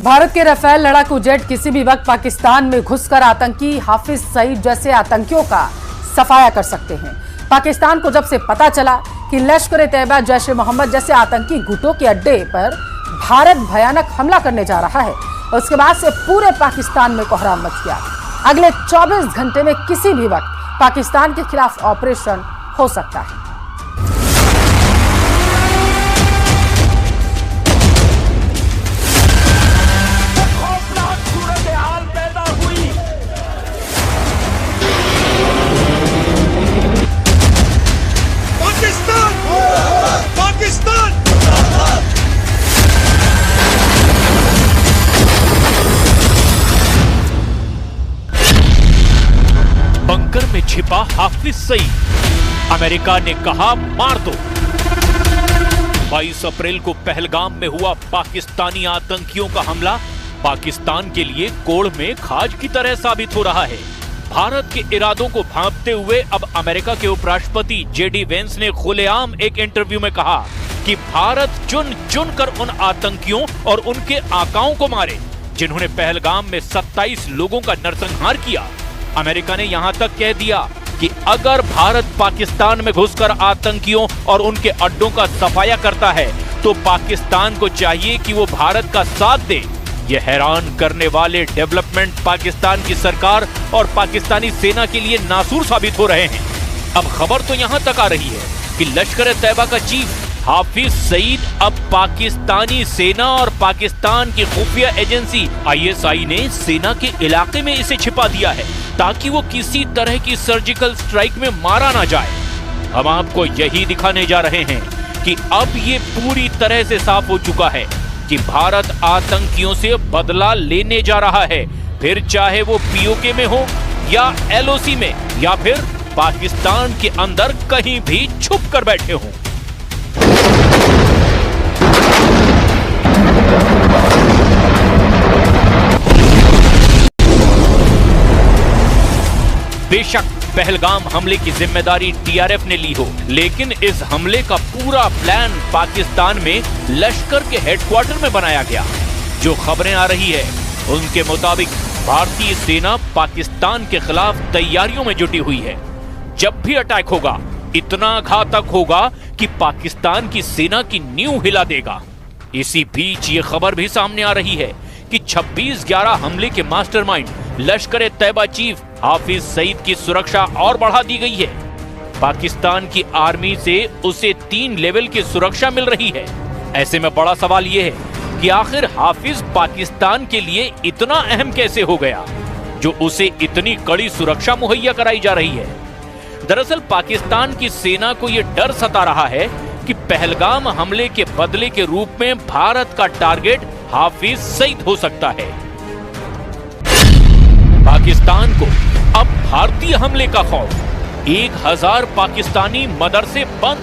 भारत के राफेल लड़ाकू जेट किसी भी वक्त पाकिस्तान में घुसकर आतंकी हाफिज सईद जैसे आतंकियों का सफाया कर सकते हैं। पाकिस्तान को जब से पता चला कि लश्कर ए तैयबा, जैश ए मोहम्मद जैसे आतंकी गुटों के अड्डे पर भारत भयानक हमला करने जा रहा है, उसके बाद से पूरे पाकिस्तान में कोहराम मच गया। अगले 24 घंटे में किसी भी वक्त पाकिस्तान के खिलाफ ऑपरेशन हो सकता है। बंकर में छिपा हाफिज सईद, अमेरिका ने कहा मार दो। 22 अप्रैल को पहलगाम में हुआ पाकिस्तानी आतंकियों का हमला पाकिस्तान के लिए कोड़ में खाज की तरह साबित हो रहा है। भारत के इरादों को भांपते हुए अब अमेरिका के उपराष्ट्रपति जेडी वेंस ने खुलेआम एक इंटरव्यू में कहा कि भारत चुन चुन कर उन आतंकियों और उनके आकाओं को मारे जिन्होंने पहलगाम में 27 लोगों का नरसंहार किया। अमेरिका ने यहां तक कह दिया कि अगर भारत पाकिस्तान में घुसकर आतंकियों और उनके अड्डों का सफाया करता है तो पाकिस्तान को चाहिए कि वो भारत का साथ दे। ये हैरान करने वाले डेवलपमेंट पाकिस्तान की सरकार और पाकिस्तानी सेना के लिए नासूर साबित हो रहे हैं। अब खबर तो यहां तक आ रही है कि लश्कर ए तैयबा का चीफ हाफिज सईद अब पाकिस्तानी सेना और पाकिस्तान की खुफिया एजेंसी ISI ने सेना के इलाके में इसे छिपा दिया है ताकि वो किसी तरह की सर्जिकल स्ट्राइक में मारा ना जाए। हम आपको यही दिखाने जा रहे हैं कि अब ये पूरी तरह से साफ हो चुका है कि भारत आतंकियों से बदला लेने जा रहा है, फिर चाहे वो POK में हो या LOC में या फिर पाकिस्तान के अंदर कहीं भी छुप कर बैठे हों। बेशक पहलगाम हमले की जिम्मेदारी TRF ने ली हो, लेकिन इस हमले का पूरा प्लान पाकिस्तान में लश्कर के हेडक्वार्टर में बनाया गया। जो खबरें आ रही है उनके मुताबिक भारतीय सेना पाकिस्तान के खिलाफ तैयारियों में जुटी हुई है। जब भी अटैक होगा इतना घातक होगा कि पाकिस्तान की सेना की नींव हिला देगा। इसी बीच ये खबर भी सामने आ रही है कि 26/11 हमले के मास्टरमाइंड लश्कर ए तैयबा चीफ हाफिज सईद की सुरक्षा और बढ़ा दी गई है। पाकिस्तान की आर्मी से उसे 3 लेवल की सुरक्षा मिल रही है। ऐसे में बड़ा सवाल यह है कि आखिर हाफिज पाकिस्तान के लिए इतना अहम कैसे हो गया जो उसे इतनी कड़ी सुरक्षा मुहैया कराई जा रही है। दरअसल पाकिस्तान की सेना को यह डर सता रहा है कि पहलगाम हमले के बदले के रूप में भारत का टारगेट हाफिज सईद हो सकता है। पाकिस्तान को अब भारतीय हमले का खौफ, 1000 पाकिस्तानी मदरसे बंद।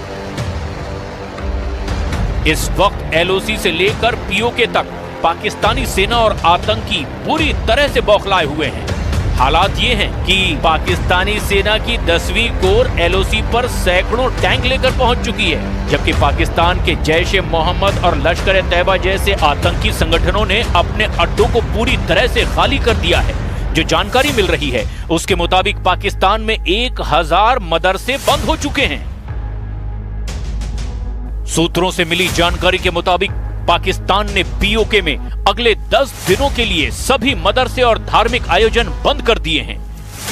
इस वक्त LOC से लेकर POK तक पाकिस्तानी सेना और आतंकी पूरी तरह से बौखलाए हुए हैं। हालात ये हैं कि पाकिस्तानी सेना की 10वीं कोर LOC पर सैकड़ों टैंक लेकर पहुंच चुकी है, जबकि पाकिस्तान के जैश ए मोहम्मद और लश्कर ए तैयबा जैसे आतंकी संगठनों ने अपने अड्डों को पूरी तरह से खाली कर दिया है। जो जानकारी मिल रही है उसके मुताबिक पाकिस्तान में 1000 मदरसे बंद हो चुके हैं। सूत्रों से मिली जानकारी के मुताबिक पाकिस्तान ने POK में अगले 10 दिनों के लिए सभी मदरसे और धार्मिक आयोजन बंद कर दिए हैं।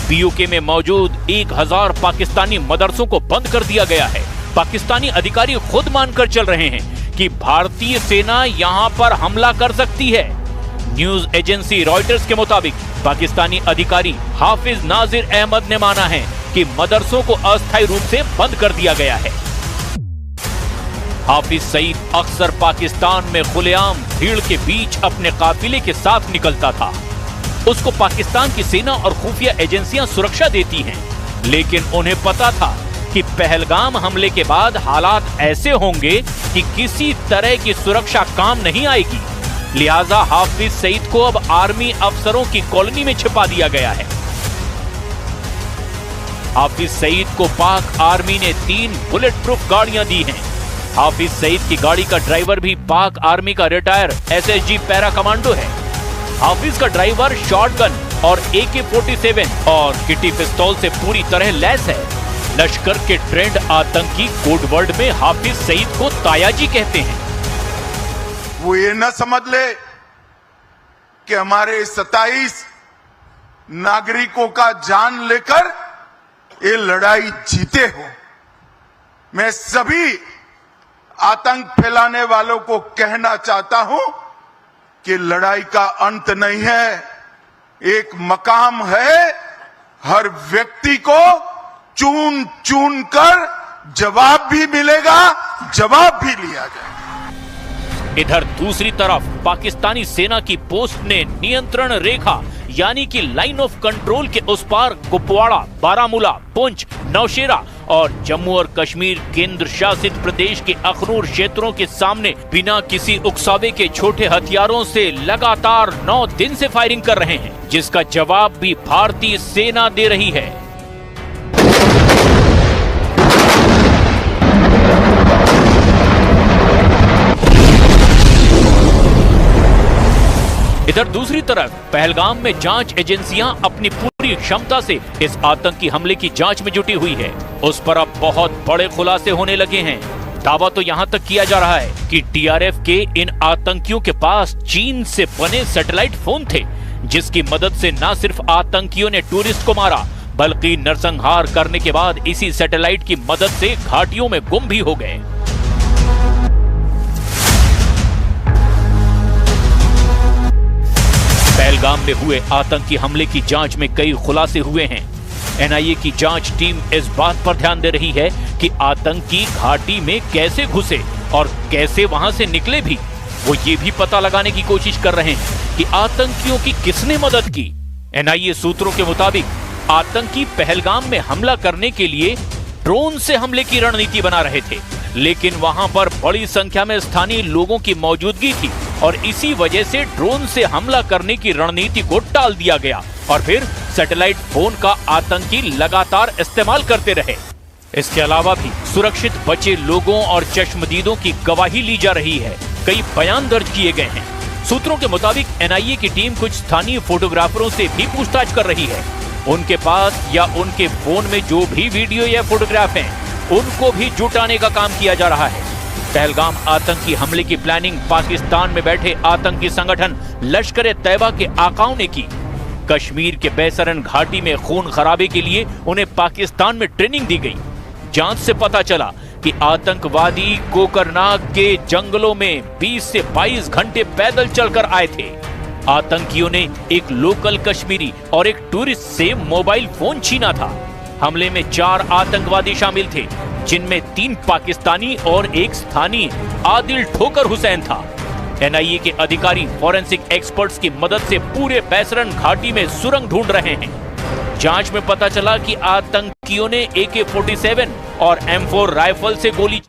POK में मौजूद 1000 पाकिस्तानी मदरसों को बंद कर दिया गया है। पाकिस्तानी अधिकारी खुद मानकर चल रहे हैं कि भारतीय सेना यहां पर हमला कर सकती है। न्यूज एजेंसी रॉयटर्स के मुताबिक पाकिस्तानी अधिकारी हाफिज नाजिर अहमद ने माना है कि मदरसों को अस्थायी रूप से बंद कर दिया गया है। हाफिज सईद अक्सर पाकिस्तान में खुलेआम भीड़ के बीच अपने काफिले के साथ निकलता था। उसको पाकिस्तान की सेना और खुफिया एजेंसियां सुरक्षा देती हैं, लेकिन उन्हें पता था कि पहलगाम हमले के बाद हालात ऐसे होंगे कि किसी तरह की सुरक्षा काम नहीं आएगी। लिहाजा हाफिज सईद को अब आर्मी अफसरों की कॉलोनी में छिपा दिया गया है। हाफिज सईद को पाक आर्मी ने 3 बुलेट प्रूफ गाड़ियां दी हैं। हाफिज सईद की गाड़ी का ड्राइवर भी पाक आर्मी का रिटायर एसएसजी पैरा कमांडो है। हाफिज का ड्राइवर शॉटगन और AK-47 और किटी पिस्तौल से पूरी तरह लैस है। लश्कर के ट्रेंड आतंकी कोड वर्ड में हाफिज सईद को तायाजी कहते हैं। वो ये न समझ ले कि हमारे 27 नागरिकों का जान लेकर ये लड़ाई जीते हो। मैं सभी आतंक फैलाने वालों को कहना चाहता हूं कि लड़ाई का अंत नहीं है, एक मकाम है। हर व्यक्ति को चुन चुन कर जवाब भी मिलेगा, जवाब भी लिया जाएगा। इधर दूसरी तरफ पाकिस्तानी सेना की पोस्ट ने नियंत्रण रेखा यानी कि लाइन ऑफ कंट्रोल के उस पार कुपवाड़ा, बारामूला, पुंछ, नौशेरा और जम्मू और कश्मीर केंद्र शासित प्रदेश के अखनूर क्षेत्रों के सामने बिना किसी उकसावे के छोटे हथियारों से लगातार 9 दिन से फायरिंग कर रहे हैं, जिसका जवाब भी भारतीय सेना दे रही है। इधर दूसरी तरफ पहलगाम में जांच एजेंसियां अपनी पूरी क्षमता से इस आतंकी हमले की जांच में जुटी हुई है। उस पर अब बहुत बड़े खुलासे होने लगे हैं। दावा तो यहां तक किया जा रहा है कि TRF के इन आतंकियों के पास चीन से बने सैटेलाइट फोन थे, जिसकी मदद से न सिर्फ आतंकियों ने टूरिस्ट को मारा, बल्कि नरसंहार करने के बाद इसी सैटेलाइट की मदद से घाटियों में गुम भी हो गए। पहलगाम में हुए आतंकी हमले की जांच में कई खुलासे हुए हैं। NIA की जांच टीम इस बात पर ध्यान दे रही है कि आतंकी घाटी में कैसे घुसे और कैसे वहां से निकले भी। वो ये भी पता लगाने की कोशिश कर रहे हैं कि आतंकियों की किसने मदद की। NIA सूत्रों के मुताबिक आतंकी पहलगाम में हमला करने के लिए ड्रोन से हमले की रणनीति बना रहे थे, लेकिन वहां पर बड़ी संख्या में स्थानीय लोगों की मौजूदगी थी और इसी वजह से ड्रोन से हमला करने की रणनीति को टाल दिया गया और फिर सैटेलाइट फोन का आतंकी लगातार इस्तेमाल करते रहे। इसके अलावा भी सुरक्षित बचे लोगों और चश्मदीदों की गवाही ली जा रही है। कई बयान दर्ज किए गए हैं। सूत्रों के मुताबिक NIA की टीम कुछ स्थानीय फोटोग्राफरों से भी पूछताछ कर रही है। उनके पास या उनके फोन में जो भी वीडियो या फोटोग्राफ हैं, उनको भी जुटाने का काम किया जा रहा है। पहलगाम आतंकी हमले की प्लानिंग पाकिस्तान में बैठे आतंकी संगठन लश्कर-ए-तैयबा के आकाओं ने की। कश्मीर के बैसरन घाटी में खून खराबे के लिए उन्हें पाकिस्तान में ट्रेनिंग दी गई। जांच से पता चला कि आतंकवादी कोकरनाग के जंगलों में 20 से 22 घंटे पैदल चलकर आए थे। आतंकियों ने एक लोकल कश्मीरी और एक टूरिस्ट से मोबाइल फोन छीना था। हमले में 4 आतंकवादी शामिल थे, जिनमें 3 पाकिस्तानी और एक स्थानीय आदिल ठोकर हुसैन था। NIA के अधिकारी फॉरेंसिक एक्सपर्ट्स की मदद से पूरे बैसरन घाटी में सुरंग ढूंढ रहे हैं। जांच में पता चला कि आतंकियों ने AK-47 और M4 राइफल से गोली